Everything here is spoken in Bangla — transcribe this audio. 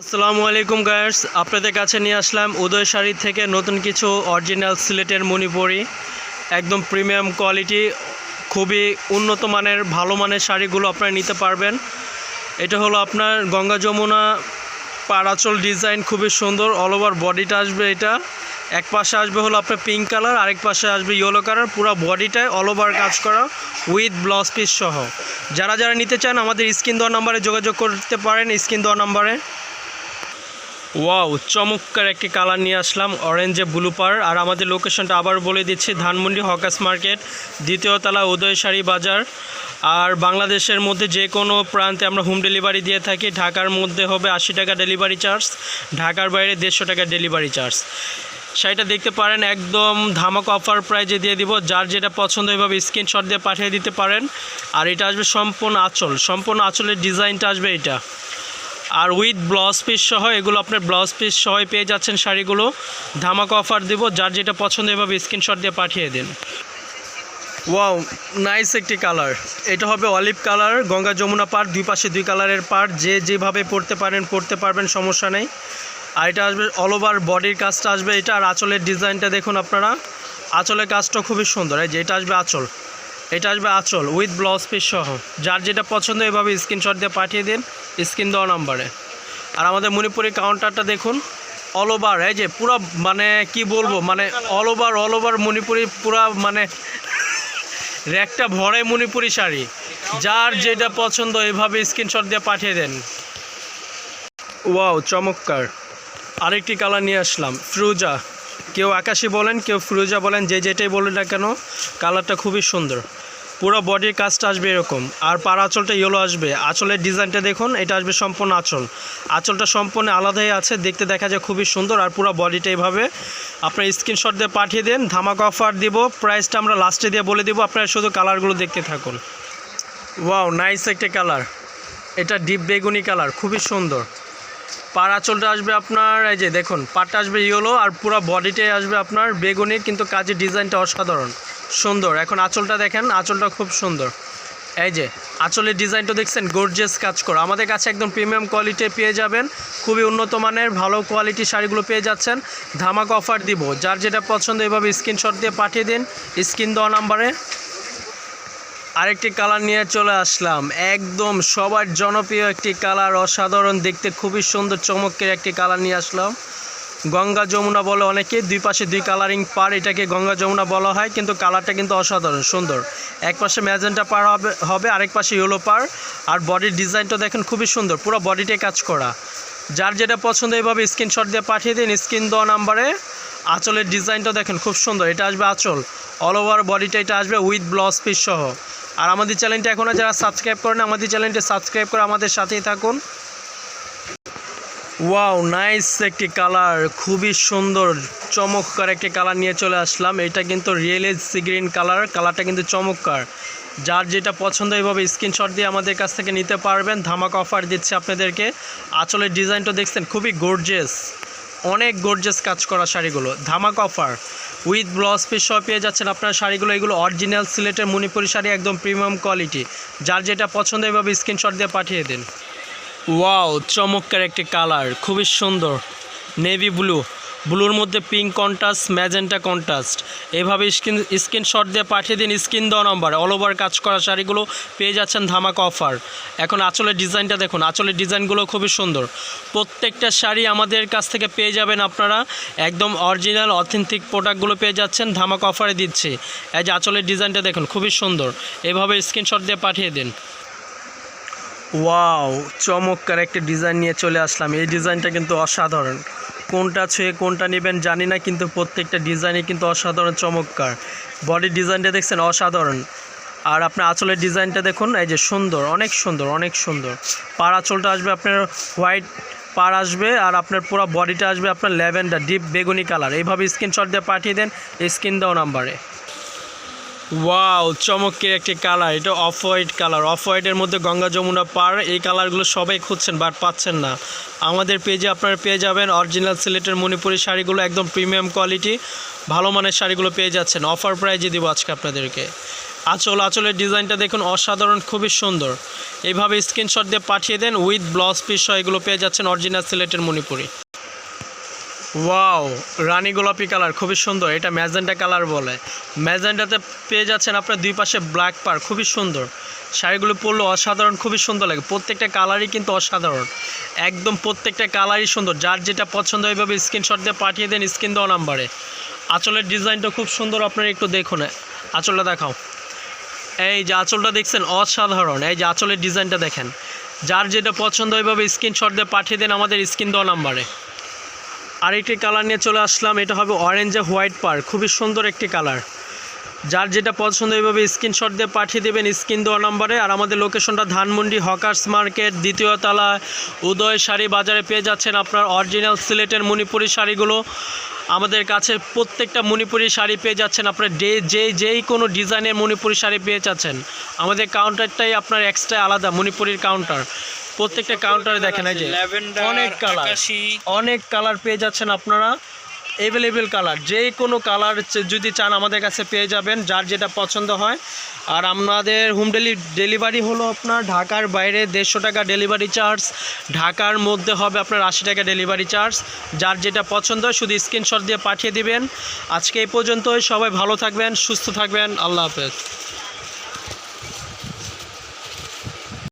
আসসালামু আলাইকুম গায়ার্স, আপনাদের কাছে নিয়ে আসলাম উদয় শাড়ি থেকে নতুন কিছু অরিজিনাল সিলেটের মণিপুরি, একদম প্রিমিয়াম কোয়ালিটি, খুবই উন্নত মানের ভালো মানের শাড়িগুলো আপনারা নিতে পারবেন। এটা হলো আপনার গঙ্গা যমুনা পাড়াচল ডিজাইন, খুবই সুন্দর। অল ওভার বডিটা আসবে, এটা এক পাশে আসবে হলো আপনার পিঙ্ক কালার, আরেক পাশে আসবে ইয়েলো কালার। পুরো বডিটায় অল ওভার কাজ করা উইথ ব্লাউজ পিস সহ। যারা যারা নিতে চান আমাদের স্ক্রিন দেওয়া নাম্বারে যোগাযোগ করতে পারেন, স্ক্রিন দেওয়া নাম্বারে। ওয়াও, চমৎকার একটি কালার নিয়ে আসলাম, অরেঞ্জে ব্লু পার। আর আমাদের লোকেশনটা আবার বলে দিচ্ছি, ধানমন্ডি হকার্স মার্কেট, দ্বিতীয় তলা, উদয় শাড়ি বাজার। আর বাংলাদেশের মধ্যে যে কোনো প্রান্তে আমরা হোম ডেলিভারি দিয়ে থাকি। ঢাকার মধ্যে হবে 80 টাকা ডেলিভারি চার্জ, ঢাকার বাইরে 150 টাকা ডেলিভারি চার্জ। শাড়িটা দেখতে পারেন, একদম ধামাকা অফার প্রাইজে দিয়ে দিব। যার যেটা পছন্দ এভাবে স্ক্রিনশট দিয়ে পাঠিয়ে দিতে পারেন। আর এটা আসবে সম্পূর্ণ আঁচল, সম্পূর্ণ আঁচলের ডিজাইনটা আসবে এটা, আর উইথ ব্লাউজ পিস সহ। এগুলো আপনার ব্লাউজ পিস সহ পেয়ে যাচ্ছেন শাড়িগুলো। ধামাকা অফার দেব, যার যেটা পছন্দ এভাবে স্ক্রিনশট দিয়ে পাঠিয়ে দিন। ওয়াও, নাইস একটি কালার। এটা হবে অলিভ কালার, গঙ্গা যমুনা পাড়, দুই পাশে দুই কালারের পাড়। যে যেভাবে পরতে পারবেন, সমস্যা নেই। আর এটা আসবে অল ওভার বডির কাজটা আসবে এটা। আর আঁচলের ডিজাইনটা দেখুন আপনারা, আঁচলের কাজটা খুবই সুন্দর। এই যে এটা আসবে আঁচল, এটা আসবে আঁচল উইথ ব্লাউজ পিস সহ। যার যেটা পছন্দ এভাবে স্ক্রিনশট দিয়ে পাঠিয়ে দিন স্ক্রিন দেওয়া নাম্বারে। আর আমাদের মণিপুরি কাউন্টারটা দেখুন, অল ওভার, এই যে পুরো মানে কি বলবো, মানে অল ওভার মণিপুরি, পুরা মানে র্যাকটা ভরে মণিপুরি শাড়ি। যার যেটা পছন্দ এভাবে স্ক্রিনশট দিয়ে পাঠিয়ে দেন। ওয়াও, চমৎকার আরেকটি কালার নিয়ে আসলাম, ফিরোজা। কেউ আকাশি বলেন, কেউ ফিরোজা বলেন, যে যেটাই বলেন না কেন, কালারটা খুবই সুন্দর। পুরো বডির কাজটা আসবে এরকম। আর পাড় আঁচলটা ইয়েলো আসবে। আঁচলের ডিজাইনটা দেখুন, এটা আসবে সম্পূর্ণ আঁচল। আঁচলটা সম্পূর্ণ আলাদাই আছে, দেখতে দেখা যায় খুবই সুন্দর। আর পুরো বডিটা এইভাবে আপনার স্ক্রিনশট দিয়ে পাঠিয়ে দেন। ধামাকা অফার দিব, প্রাইসটা আমরা লাস্টে দিয়ে বলে দিব, আপনারা শুধু কালারগুলো দেখতে থাকুন। ওয়াও, নাইস একটা কালার, এটা ডিপ বেগুনি কালার, খুবই সুন্দর। পাড় আঁচলটা আসবে আপনার, এই যে দেখুন, পাড়টা আসবে ইয়েলো, আর পুরো বডিটাই আসবে আপনার বেগুনি, কিন্তু কাজের ডিজাইনটা অসাধারণ সুন্দর। এখন আঁচলটা দেখেন, আঁচলটা খুব সুন্দর। এই যে আঁচলের ডিজাইনটা দেখছেন, গর্জিয়াস কাজ করা। আমাদের কাছে একদম প্রিমিয়াম কোয়ালিটি পেয়ে যাবেন, খুবই উন্নত মানের ভালো কোয়ালিটি শাড়িগুলো পেয়ে যাচ্ছেন। ধামাকা অফার দিব, যার যেটা পছন্দ এভাবে স্ক্রিনশট দিয়ে পাঠিয়ে দিন স্ক্রিন দেওয়া নাম্বারে। আরেকটি কালার নিয়ে চলে আসলাম, একদম সবার জনপ্রিয় একটি কালার, অসাধারণ দেখতে, খুবই সুন্দর চমকের একটি কালার নিয়ে আসলাম। গঙ্গা যমুনা বলে অনেকে, দুই পাশে দুই কালারিং পার, এটাকে গঙ্গা যমুনা বলা হয়, কিন্তু কালারটা কিন্তু অসাধারণ সুন্দর। এক পাশে ম্যাজেন্টা পার হবে, আরেক পাশে ইয়েলো পার। আর বডির ডিজাইনটা দেখেন, খুবই সুন্দর, পুরো বডিতে কাজ করা। যার যেটা পছন্দ এভাবে স্ক্রিনশট দিয়ে পাঠিয়ে দিন স্ক্রিন দেওয়া নাম্বারে। আঁচলের ডিজাইনটা দেখেন খুব সুন্দর, এটা আসবে আঁচল, অল ওভার বডিটা এটা আসবে উইথ ব্লাউজ পিস সহ। আর আমাদের চ্যানেলটা এখনও যারা সাবস্ক্রাইব করেন, আমাদের চ্যানেলটা সাবস্ক্রাইব করে আমাদের সাথেই থাকুন। ওয়াও, নাইস একটি কালার, খুবই সুন্দর চমৎকার একটি কালার নিয়ে চলে আসলাম। এটা কিন্তু রিয়েল সি গ্রিন কালার, কালারটা কিন্তু চমৎকার। যার যেটা পছন্দ এভাবে স্ক্রিনশট দিয়ে আমাদের কাছ থেকে নিতে পারবেন। ধামাকা অফার দিচ্ছে আপনাদেরকে। আঁচলের ডিজাইনটা দেখছেন, খুবই গর্জিয়াস, অনেক গর্জিয়াস কাজ করা শাড়িগুলো। ধামাকা অফার উইথ ব্লাউজ পিস সহ পেয়ে যাচ্ছেন আপনার শাড়িগুলো। এগুলো অরিজিনাল সিলেটের মণিপুরি শাড়ি, একদম প্রিমিয়াম কোয়ালিটি। যার যেটা পছন্দ এভাবে স্ক্রিনশট দিয়ে পাঠিয়ে দিন। ওয়াও, চমৎকার একটি কালার, খুবই সুন্দর, নেভি ব্লু, ব্লুর মধ্যে পিঙ্ক কন্ট্রাস্ট, ম্যাজেন্টা কন্ট্রাস্ট। এভাবে স্ক্রিনশট দিয়ে পাঠিয়ে দিন স্ক্রিন দেওয়া নাম্বার। অল ওভার কাজ করা শাড়িগুলো পেয়ে যাচ্ছেন ধামাকা অফার। এখন আঁচলের ডিজাইনটা দেখুন, আঁচলের ডিজাইনগুলো খুবই সুন্দর। প্রত্যেকটা শাড়ি আমাদের কাছ থেকে পেয়ে যাবেন আপনারা, একদম অরিজিনাল অথেন্টিক প্রোডাক্টগুলো পেয়ে যাচ্ছেন, ধামাকা অফারে দিচ্ছি। এই যে আঁচলের ডিজাইনটা দেখুন, খুবই সুন্দর, এভাবে স্ক্রিনশট দিয়ে পাঠিয়ে দিন। ওয়াও, চমৎকার একটা ডিজাইন নিয়ে চলে আসলাম। এই ডিজাইনটা কিন্তু অসাধারণ, কোনটা ছুঁয়ে কোনটা নেবেন জানি না, কিন্তু প্রত্যেকটা ডিজাইনই কিন্তু অসাধারণ চমৎকার। বডির ডিজাইনটা দেখছেন, অসাধারণ। আর আপনার আঁচলের ডিজাইনটা দেখুন, এই যে সুন্দর, অনেক সুন্দর, অনেক সুন্দর। পাড় আঁচলটা আসবে আপনার হোয়াইট পাড় আসবে, আর আপনার পুরো বডিটা আসবে আপনার ল্যাভেন্ডার ডিপ বেগুনি কালার। এইভাবে স্ক্রিনশট দিয়ে পাঠিয়ে দেন স্ক্রিন দাও নাম্বারে। ওয়াও, চমকের একটি কালার, এটা অফ হোয়াইট কালার, অফ হোয়াইটের মধ্যে গঙ্গা যমুনা পার। এই কালারগুলো সবাই খুঁজছেন বাট পাচ্ছেন না, আমাদের পেজে আপনারা পেয়ে যাবেন। অরিজিনাল সিলেটের মণিপুরি শাড়িগুলো, একদম প্রিমিয়াম কোয়ালিটি ভালো মানের শাড়িগুলো পেয়ে যাচ্ছেন। অফার প্রাইজে দিব আজকে আপনাদেরকে। আঁচলের ডিজাইনটা দেখুন অসাধারণ, খুবই সুন্দর। এইভাবে স্ক্রিনশট দিয়ে পাঠিয়ে দেন, উইথ ব্লাউজ পিস সহ এগুলো পেয়ে যাচ্ছেন অরিজিনাল সিলেটের মণিপুরি। ওয়াও, রানী গোলাপি কালার, খুবই সুন্দর। এটা ম্যাজেন্টা কালার বলে। ম্যাজেন্টাতে পেয়ে যাচ্ছেন আপনার দুই পাশে ব্ল্যাক পার, খুবই সুন্দর। শাড়িগুলো পরলে অসাধারণ, খুবই সুন্দর লাগে। প্রত্যেকটা কালারই কিন্তু অসাধারণ, একদম প্রত্যেকটা কালারই সুন্দর। যার যেটা পছন্দ এইভাবে স্ক্রিনশট দিয়ে পাঠিয়ে দেন স্ক্রিন দেওয়া নাম্বারে। আঁচলের ডিজাইনটা খুব সুন্দর, আপনারা একটু দেখুন। আঁচলটা দেখাও। এই যে আঁচলটা দেখছেন অসাধারণ। এই যে আঁচলের ডিজাইনটা দেখেন। যার যেটা পছন্দ এইভাবে স্ক্রিনশট দিয়ে পাঠিয়ে দেন আমাদের স্ক্রিন দেওয়া নাম্বারে। আরেকটি কালার নিয়ে চলে আসলাম, এটা হবে অরেঞ্জে হোয়াইট পার, খুবই সুন্দর একটি কালার। যার যেটা পছন্দ এইভাবে স্ক্রিনশট দিয়ে পাঠিয়ে দেবেন স্ক্রিন দেওয়া নাম্বারে। আর আমাদের লোকেশনটা ধানমন্ডি হকার্স মার্কেট, দ্বিতীয় তলা, উদয় শাড়ি বাজারে পেয়ে যাচ্ছেন আপনার অরিজিনাল সিলেটের মণিপুরি শাড়িগুলো। আমাদের কাছে প্রত্যেকটা মণিপুরি শাড়ি পেয়ে যাচ্ছেন আপনার যেই কোনো ডিজাইনের মণিপুরি শাড়ি পেয়ে যাচ্ছেন। আমাদের কাউন্টারটাই আপনার এক্সট্রা আলাদা, মণিপুরির কাউন্টার। প্রত্যেকটা কাউন্টারে দেখেন এই যে অনেক কালার পেয়ে যাচ্ছেন আপনারা, অ্যাভেলেবেল কালার। যে কোনো কালার যদি চান আমাদের কাছে পেয়ে যাবেন, যার যেটা পছন্দ হয়। আর আমাদের হোম ডেলিভারি হলো আপনার ঢাকার বাইরে 150 টাকা ডেলিভারি চার্জ, ঢাকার মধ্যে হবে আপনার 80 টাকা ডেলিভারি চার্জ। যার যেটা পছন্দ হয় শুধু স্ক্রিনশট দিয়ে পাঠিয়ে দিবেন। আজকে এই পর্যন্তই, সবাই ভালো থাকবেন, সুস্থ থাকবেন, আল্লাহ হাফেজ।